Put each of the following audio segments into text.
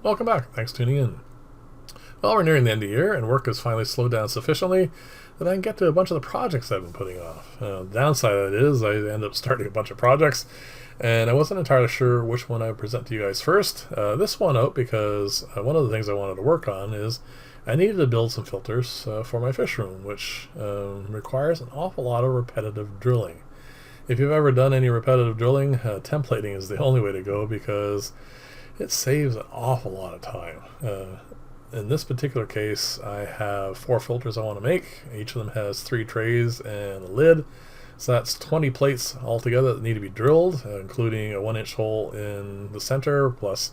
Welcome back. Thanks for tuning in. Well, we're nearing the end of the year, and work has finally slowed down sufficiently that I can get to a bunch of the projects I've been putting off. The downside of it is I end up starting a bunch of projects, and I wasn't entirely sure which one I would present to you guys first. This one out because one of the things I wanted to work on is I needed to build some filters for my fish room, which requires an awful lot of repetitive drilling. If you've ever done any repetitive drilling, templating is the only way to go because it saves an awful lot of time. In this particular case, I have 4 filters I want to make. Each of them has 3 trays and a lid. So that's 20 plates altogether that need to be drilled, including a 1-inch hole in the center, plus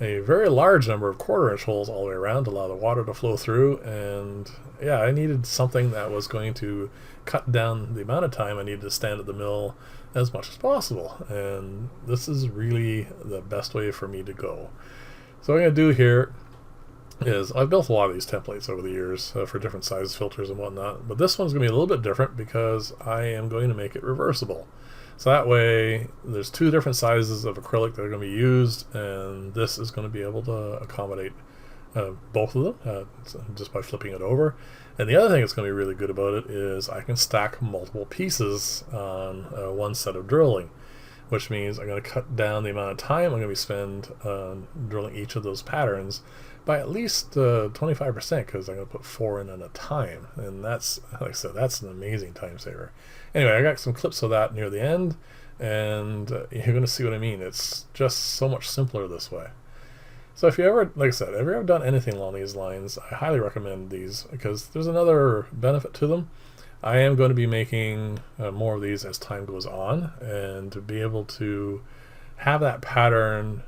a very large number of 1/4-inch holes all the way around to allow the water to flow through. And yeah, I needed something that was going to cut down the amount of time I needed to stand at the mill as much as possible. And this is really the best way for me to go. So what I'm going to do here is I've built a lot of these templates over the years for different size filters and whatnot, but this one's going to be a little bit different because I am going to make it reversible. So that way there's 2 different sizes of acrylic that are going to be used, and this is going to be able to accommodate both of them just by flipping it over. And the other thing that's going to be really good about it is I can stack multiple pieces on one set of drilling, which means I'm going to cut down the amount of time I'm going to be spend drilling each of those patterns by at least 25%, because I'm going to put 4 in at a time, and that's, like I said, that's an amazing time saver. Anyway, I got some clips of that near the end, and you're going to see what I mean. It's just so much simpler this way. So if you ever, like I said, if you ever done anything along these lines, I highly recommend these because there's another benefit to them. I am going to be making more of these as time goes on, and to be able to have that pattern,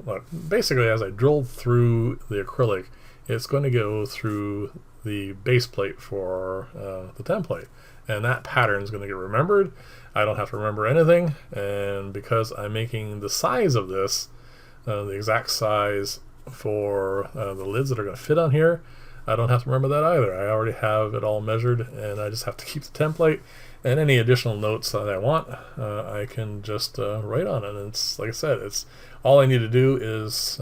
look, basically as I drill through the acrylic, it's going to go through the base plate for the template, and that pattern is going to get remembered. I don't have to remember anything, and because I'm making the size of this the exact size for the lids that are going to fit on here, I don't have to remember that either. I already have it all measured, and I just have to keep the template, and any additional notes that I want, I can just write on it. And it's, like I said, it's all I need to do is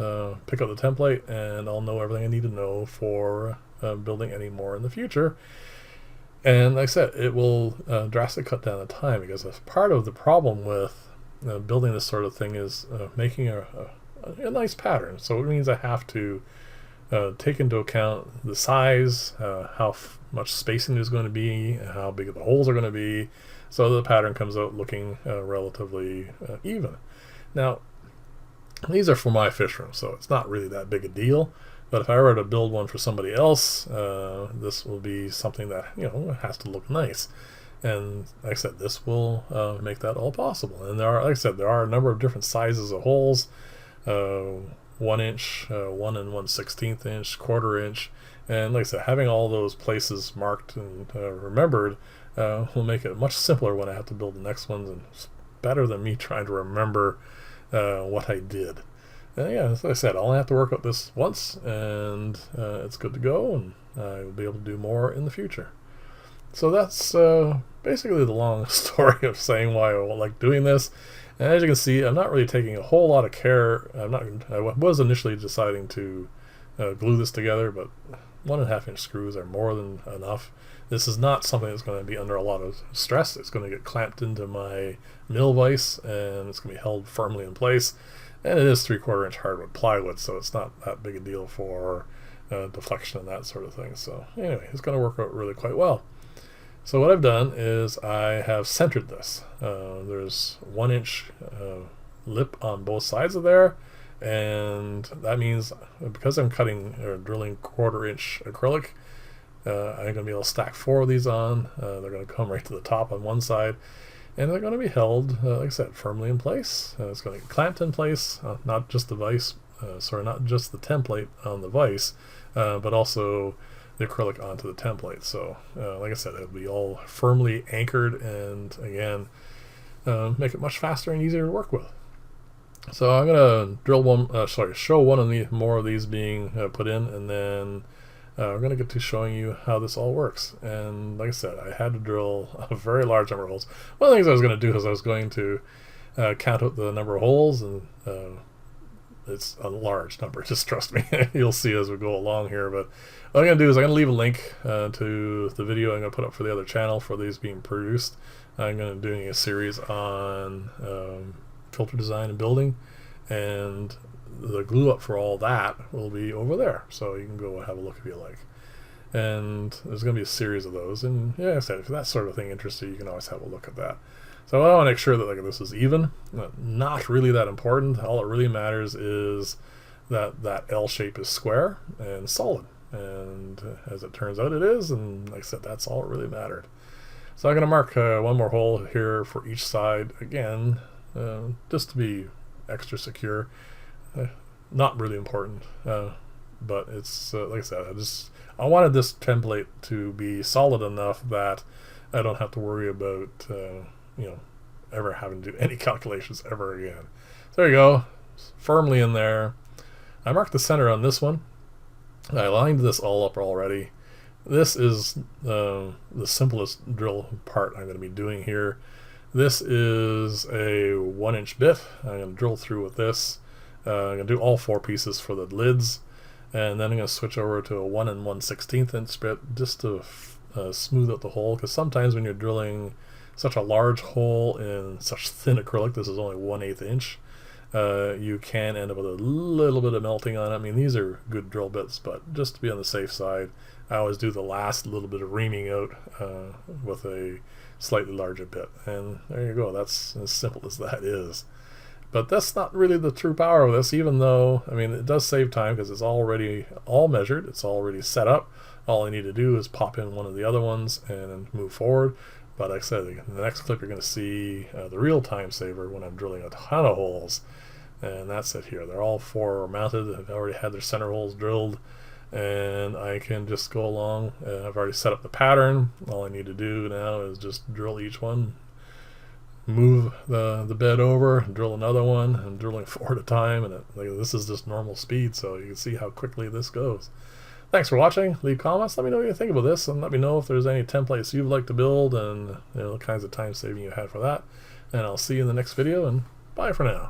pick up the template, and I'll know everything I need to know for building any more in the future. And like I said, it will drastically cut down the time, because that's part of the problem with building this sort of thing is making a nice pattern. So it means I have to take into account the size, how much spacing there's going to be, how big the holes are going to be, so the pattern comes out looking relatively even. Now, these are for my fish room, so it's not really that big a deal. But if I were to build one for somebody else, this will be something that, has to look nice. And like I said, this will make that all possible. And there are, like I said, there are a number of different sizes of holes. 1 inch, 1 1/16 inch, 1/4 inch, and like I said, having all those places marked and remembered will make it much simpler when I have to build the next ones, and it's better than me trying to remember what I did. And yeah, as I said, I'll only have to work out this once, and it's good to go, and I will be able to do more in the future. So that's basically the long story of saying why I like doing this. And as you can see, I'm not really taking a whole lot of care. I was initially deciding to glue this together, but 1.5 inch screws are more than enough. This is not something that's going to be under a lot of stress. It's going to get clamped into my mill vise, and it's going to be held firmly in place. And it is 3/4 inch hardwood plywood, so it's not that big a deal for deflection and that sort of thing. So anyway, it's going to work out really quite well. So what I've done is I have centered this. There's 1 inch lip on both sides of there, and that means because I'm cutting or drilling 1/4 inch acrylic, I'm going to be able to stack 4 of these on. They're going to come right to the top on one side, and they're going to be held, like I said, firmly in place. It's going to get clamped in place, not just the vise, not just the template on the vise, but also the acrylic onto the template. So like I said, it'll be all firmly anchored, and again, make it much faster and easier to work with. So I'm gonna show one of the more of these being put in, and then we're gonna get to showing you how this all works. And like I said, I had to drill a very large number of holes. One of the things I was going to do is I was going to count out the number of holes and it's a large number, just trust me. You'll see as we go along here. But what I'm going to do is I'm going to leave a link to the video I'm going to put up for the other channel for these being produced. I'm going to be doing a series on filter design and building, and the glue up for all that will be over there, so you can go have a look if you like. And there's going to be a series of those, and yeah, like I said, if that sort of thing interests you, you can always have a look at that. So I want to make sure that like this is even. Not really that important. All that really matters is that that L shape is square and solid, and as it turns out it is, and like I said, that's all that really mattered. So I'm going to mark one more hole here for each side again, just to be extra secure. Not really important, but it's like I said, I wanted this template to be solid enough that I don't have to worry about ever having to do any calculations ever again. So there you go, firmly in there. I marked the center on this one. I lined this all up already. This is the simplest drill part I'm going to be doing here. This is a 1-inch bit. I'm going to drill through with this. I'm going to do all 4 pieces for the lids, and then I'm going to switch over to a 1 1/16 inch bit just to smooth out the hole, because sometimes when you're drilling such a large hole in such thin acrylic, this is only 1/8 inch, you can end up with a little bit of melting on it. I mean, these are good drill bits, but just to be on the safe side, I always do the last little bit of reaming out with a slightly larger bit. And there you go, that's as simple as that is. But that's not really the true power of this, even though, I mean, it does save time because it's already all measured, it's already set up. All I need to do is pop in one of the other ones and move forward. But like I said, in the next clip you're going to see the real time saver when I'm drilling a ton of holes. And that's it here. They're all 4 mounted. I've already had their center holes drilled, and I can just go along. I've already set up the pattern. All I need to do now is just drill each one, move the bed over, drill another one. I'm drilling 4 at a time, and this is just normal speed, so you can see how quickly this goes. Thanks for watching. Leave comments. Let me know what you think about this, and let me know if there's any templates you'd like to build, and the kinds of time saving you had for that. And I'll see you in the next video, and bye for now.